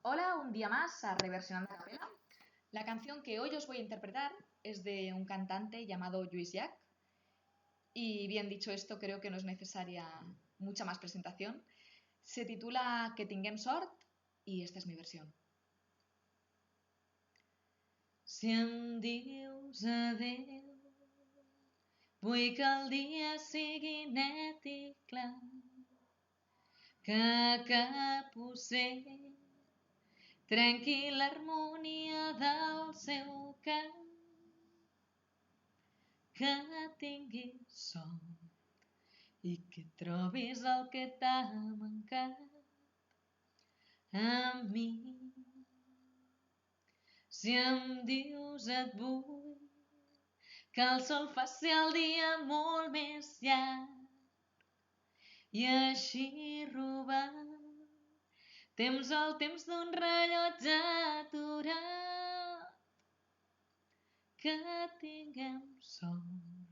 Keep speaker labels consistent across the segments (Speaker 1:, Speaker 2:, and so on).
Speaker 1: Hola, un día más a Reversionando a Capela. La canción que hoy os voy a interpretar es de un cantante llamado Lluís Llach. Y bien dicho esto, creo que no es necesaria mucha más presentación. Se titula Que tinguem sort y esta es mi versión. Si em dius adéu, vull que el dia sigui net i clar, que cap ocell trenqui l'harmonia del seu cant, que tinguis sort i que trobis el que t'ha mancat a mi. Si em dius et vull que el sol faci el dia molt més llarg i així robar temps al temps d'un rellotge aturat, que tinguem sort,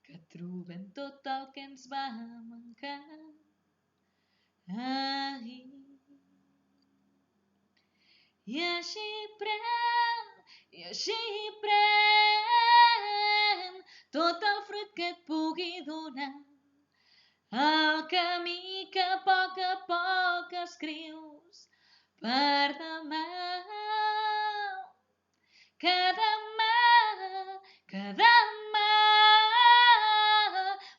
Speaker 1: que trobem tot el que ens va mancar ahir. I així pren tot el fruit que et pugui donar el camí que a poc escrius per demà. Que demà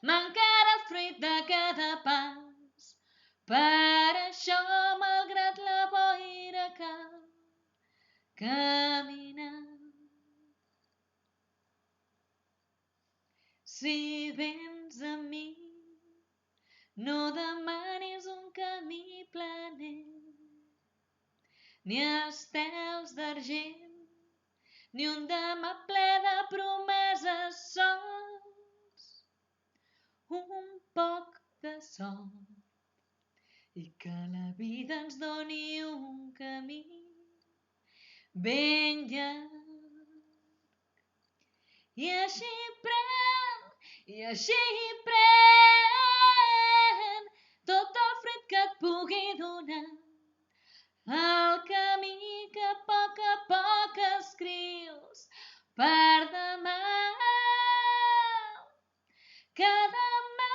Speaker 1: m'encara el fruit de cada pas. Per això, malgrat la boira, cal caminar. Si vens a mi, no demanis un camí planer, ni estels d'argent, ni un demà ple de promeses sols, un poc de sort i que la vida ens doni un camí ben llarg. I així pren tot el fruit que et pugui donar el camí que a poc escrius per demà. Que demà